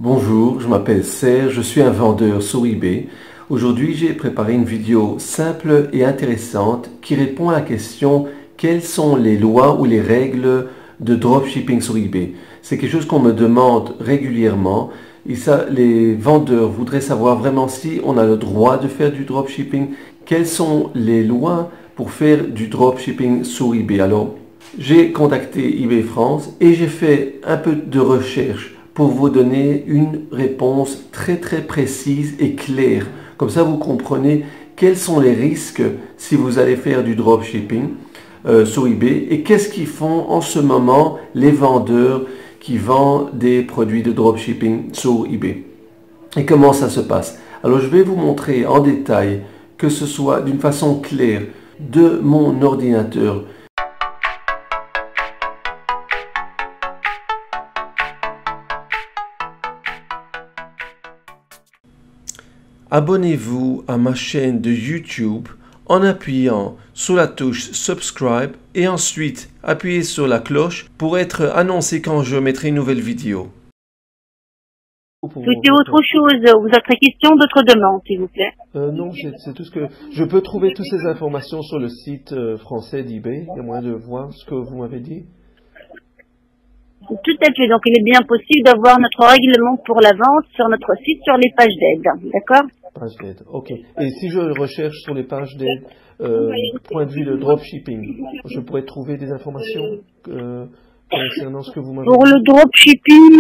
Bonjour, je m'appelle Serge, je suis un vendeur sur eBay. Aujourd'hui, j'ai préparé une vidéo simple et intéressante qui répond à la question quelles sont les lois ou les règles de dropshipping sur eBay. C'est quelque chose qu'on me demande régulièrement et ça, les vendeurs voudraient savoir vraiment si on a le droit de faire du dropshipping, quelles sont les lois pour faire du dropshipping sur eBay. Alors, j'ai contacté eBay France et j'ai fait un peu de recherche pour vous donner une réponse très précise et claire. Comme ça, vous comprenez quels sont les risques si vous allez faire du dropshipping sur eBay et qu'est-ce qu'ils font en ce moment les vendeurs qui vendent des produits de dropshipping sur eBay. Et comment ça se passe? Alors, je vais vous montrer en détail, que ce soit d'une façon claire, de mon ordinateur. Abonnez-vous à ma chaîne de YouTube en appuyant sur la touche Subscribe et ensuite appuyez sur la cloche pour être annoncé quand je mettrai une nouvelle vidéo. Souhaitez autre chose, votre question, d'autres demandes, s'il vous plaît. Non, c'est tout ce que... Je peux trouver toutes ces informations sur le site français d'eBay. Il y a moyen de voir ce que vous m'avez dit. Tout à fait. Donc, il est bien possible d'avoir notre règlement pour la vente sur notre site, sur les pages d'aide. D'accord? Page d'aide, ok. Et si je recherche sur les pages d'aide, point de vue de dropshipping, je pourrais trouver des informations concernant ce que vous m'avez dit? Pour le dropshipping,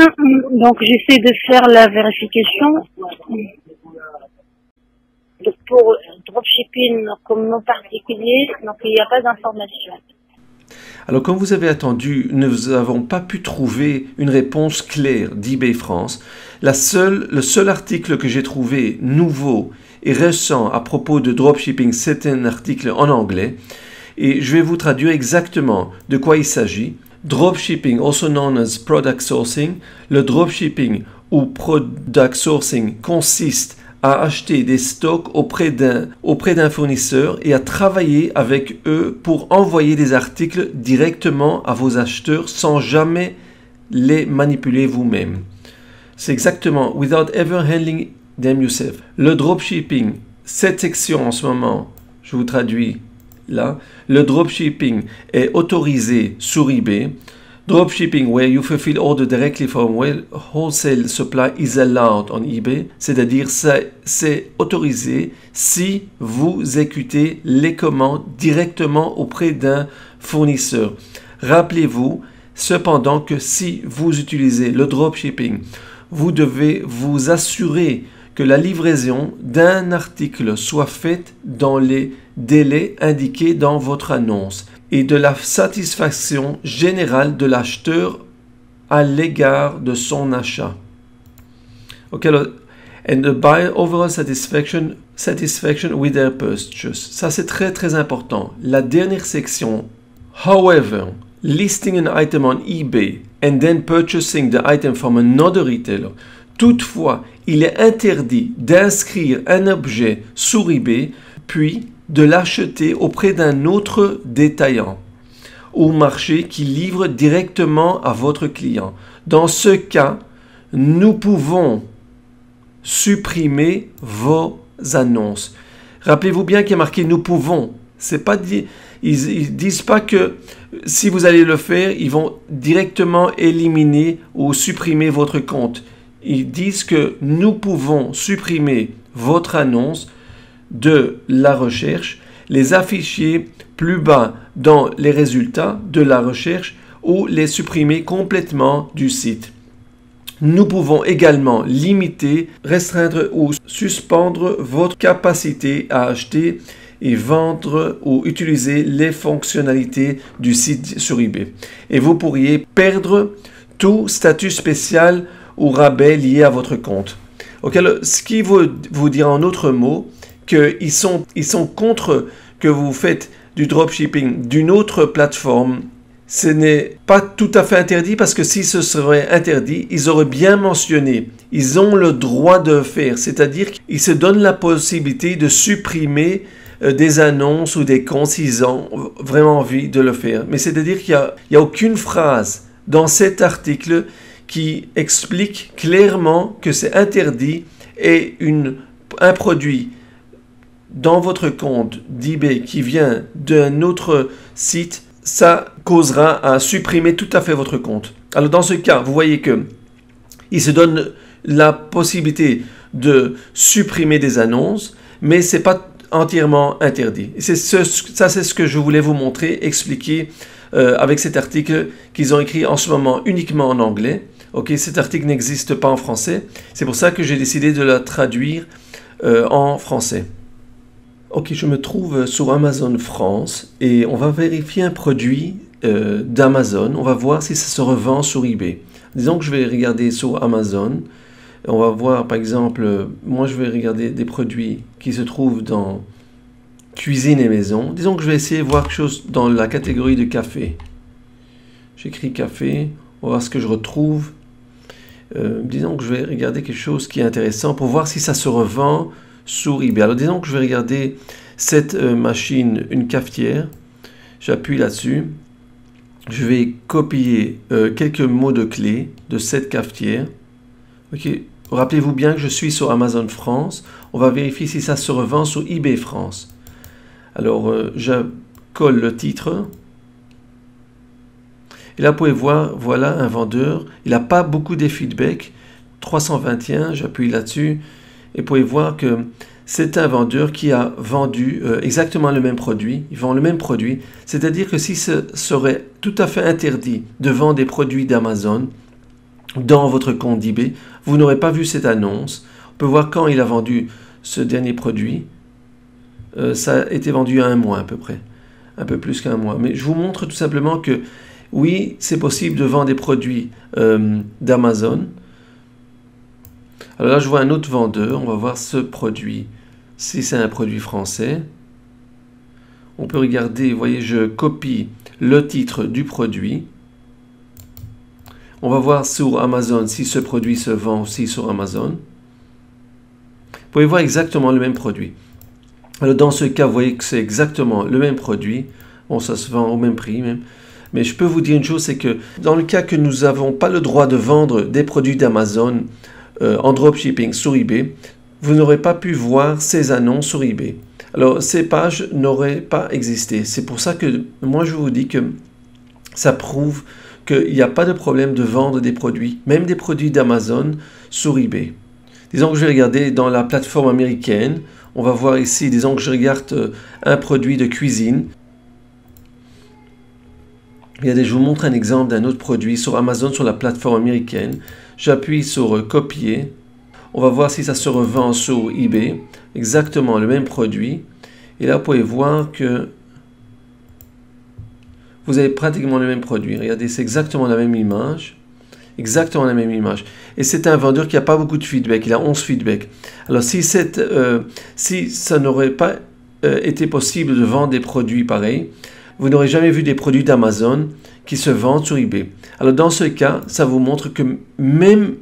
donc j'essaie de faire la vérification. Donc, pour dropshipping comme nom particulier, donc il n'y a pas d'information. Alors, comme vous avez attendu, nous n'avons pas pu trouver une réponse claire d'eBay France. Le seul article que j'ai trouvé nouveau et récent à propos de dropshipping, c'est un article en anglais. Et je vais vous traduire exactement de quoi il s'agit. Dropshipping, also known as product sourcing. Le dropshipping ou product sourcing consiste à acheter des stocks auprès d'un fournisseur et à travailler avec eux pour envoyer des articles directement à vos acheteurs sans jamais les manipuler vous-même. C'est exactement without ever handling them yourself. Le dropshipping, cette section en ce moment, je vous traduis là, le dropshipping est autorisé sur eBay. Dropshipping, where you fulfill order directly from wholesale supply, is allowed on eBay. C'est-à-dire, c'est autorisé si vous exécutez les commandes directement auprès d'un fournisseur. Rappelez-vous cependant que si vous utilisez le dropshipping, vous devez vous assurer que la livraison d'un article soit faite dans les délais indiqués dans votre annonce et de la satisfaction générale de l'acheteur à l'égard de son achat. Ok, and the buyer overall satisfaction with their purchase. Ça, c'est très important. La dernière section, however, listing an item on eBay and then purchasing the item from another retailer. Toutefois, il est interdit d'inscrire un objet sur eBay, puis de l'acheter auprès d'un autre détaillant au marché qui livre directement à votre client. Dans ce cas, nous pouvons supprimer vos annonces. Rappelez-vous bien qu'il y a marqué « nous pouvons ». C'est pas dit, ils disent pas que si vous allez le faire, ils vont directement éliminer ou supprimer votre compte. Ils disent que nous pouvons supprimer votre annonce de la recherche, les afficher plus bas dans les résultats de la recherche ou les supprimer complètement du site. Nous pouvons également limiter, restreindre ou suspendre votre capacité à acheter et vendre ou utiliser les fonctionnalités du site sur eBay. Et vous pourriez perdre tout statut spécial ou rabais lié à votre compte. Okay, ce qui vous dire en d'autres mots qu'ils sont contre que vous faites du dropshipping d'une autre plateforme. Ce n'est pas tout à fait interdit parce que si ce serait interdit, ils auraient bien mentionné. Ils ont le droit de le faire, c'est-à-dire qu'ils se donnent la possibilité de supprimer des annonces ou des comptes s'ils ont vraiment envie de le faire. Mais c'est-à-dire qu'il n'y a aucune phrase dans cet article qui explique clairement que c'est interdit et un produit dans votre compte d'eBay qui vient d'un autre site, ça causera à supprimer tout à fait votre compte. Alors dans ce cas, vous voyez que il se donne la possibilité de supprimer des annonces, mais c'est pas entièrement interdit. C'est ce que je voulais vous montrer, expliquer avec cet article qu'ils ont écrit en ce moment uniquement en anglais. Ok, cet article n'existe pas en français. C'est pour ça que j'ai décidé de la traduire en français. Ok, je me trouve sur Amazon France et on va vérifier un produit d'Amazon. On va voir si ça se revend sur eBay. Disons que je vais regarder sur Amazon. On va voir par exemple, moi je vais regarder des produits qui se trouvent dans cuisine et maison. Disons que je vais essayer de voir quelque chose dans la catégorie de café. J'écris café, on va voir ce que je retrouve. Disons que je vais regarder quelque chose qui est intéressant pour voir si ça se revend sur eBay. Alors disons que je vais regarder cette machine, une cafetière. J'appuie là-dessus. Je vais copier quelques mots de clé de cette cafetière. Ok, rappelez-vous bien que je suis sur Amazon France. On va vérifier si ça se revend sur eBay France. Alors, je colle le titre. Et là, vous pouvez voir, voilà un vendeur. Il n'a pas beaucoup de feedback. 321, j'appuie là-dessus. Et vous pouvez voir que c'est un vendeur qui a vendu exactement le même produit. Il vend le même produit. C'est-à-dire que si ce serait tout à fait interdit de vendre des produits d'Amazon dans votre compte d'eBay, vous n'aurez pas vu cette annonce. On peut voir quand il a vendu ce dernier produit. Ça a été vendu à 1 mois à peu près. Un peu plus qu'un mois. Mais je vous montre tout simplement que oui, c'est possible de vendre des produits d'Amazon. Alors là, je vois un autre vendeur. On va voir ce produit. Si c'est un produit français. On peut regarder, vous voyez, je copie le titre du produit. On va voir sur Amazon si ce produit se vend aussi sur Amazon. Vous pouvez voir exactement le même produit. Alors dans ce cas, vous voyez que c'est exactement le même produit. Bon, ça se vend au même prix même. Mais je peux vous dire une chose, c'est que dans le cas que nous n'avons pas le droit de vendre des produits d'Amazon en dropshipping sur eBay, vous n'aurez pas pu voir ces annonces sur eBay. Alors ces pages n'auraient pas existé. C'est pour ça que moi je vous dis que ça prouve qu'il n'y a pas de problème de vendre des produits, même des produits d'Amazon sur eBay. Disons que je vais regarder dans la plateforme américaine. On va voir ici, disons que je regarde un produit de cuisine. Regardez, je vous montre un exemple d'un autre produit sur Amazon, sur la plateforme américaine. J'appuie sur copier. On va voir si ça se revend sur eBay. Exactement le même produit. Et là, vous pouvez voir que vous avez pratiquement le même produit. Regardez, c'est exactement la même image. Exactement la même image. Et c'est un vendeur qui n'a pas beaucoup de feedback. Il a 11 feedback. Alors, si ça n'aurait pas été possible de vendre des produits pareils, vous n'aurez jamais vu des produits d'Amazon qui se vendent sur eBay. Alors, dans ce cas, ça vous montre que même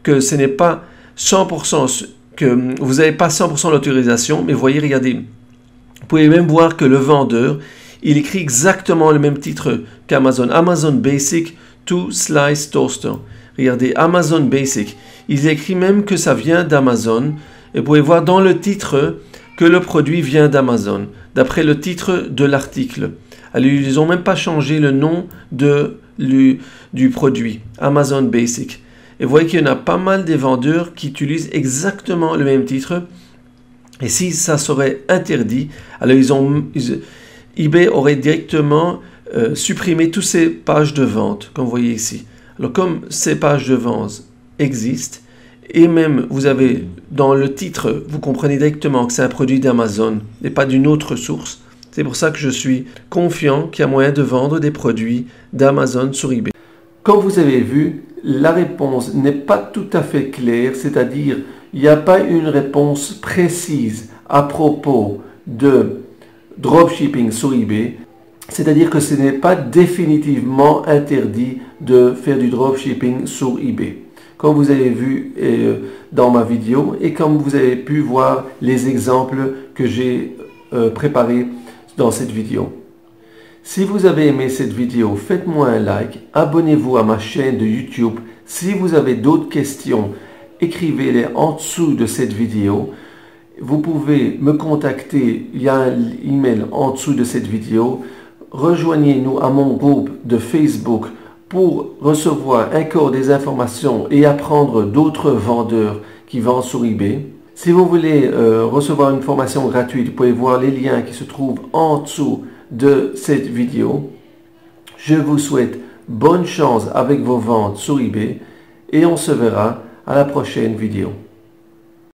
que ce n'est pas 100%, que vous n'avez pas 100% l'autorisation, mais voyez, regardez, vous pouvez même voir que le vendeur, il écrit exactement le même titre qu'Amazon. Amazon Basic 2 Slice Toaster. Regardez, Amazon Basic. Il écrit même que ça vient d'Amazon. Et vous pouvez voir dans le titre que le produit vient d'Amazon, d'après le titre de l'article. Alors, ils n'ont même pas changé le nom du produit, Amazon Basic. Et vous voyez qu'il y en a pas mal des vendeurs qui utilisent exactement le même titre. Et si ça serait interdit, alors eBay aurait directement supprimé toutes ces pages de vente, comme vous voyez ici. Alors comme ces pages de vente existent, et même vous avez dans le titre, vous comprenez directement que c'est un produit d'Amazon et pas d'une autre source. C'est pour ça que je suis confiant qu'il y a moyen de vendre des produits d'Amazon sur eBay. Comme vous avez vu, la réponse n'est pas tout à fait claire, c'est-à-dire il n'y a pas une réponse précise à propos de dropshipping sur eBay, c'est-à-dire que ce n'est pas définitivement interdit de faire du dropshipping sur eBay. Comme vous avez vu dans ma vidéo et comme vous avez pu voir les exemples que j'ai préparés dans cette vidéo. Si vous avez aimé cette vidéo, faites-moi un like, abonnez-vous à ma chaîne de YouTube Si vous avez d'autres questions, écrivez-les en dessous de cette vidéo. Vous pouvez me contacter, il y a un email en dessous de cette vidéo. Rejoignez-nous à mon groupe de Facebook pour recevoir encore des informations et apprendre d'autres vendeurs qui vendent sur eBay. Si vous voulez recevoir une formation gratuite, vous pouvez voir les liens qui se trouvent en dessous de cette vidéo. Je vous souhaite bonne chance avec vos ventes sur eBay et on se verra à la prochaine vidéo.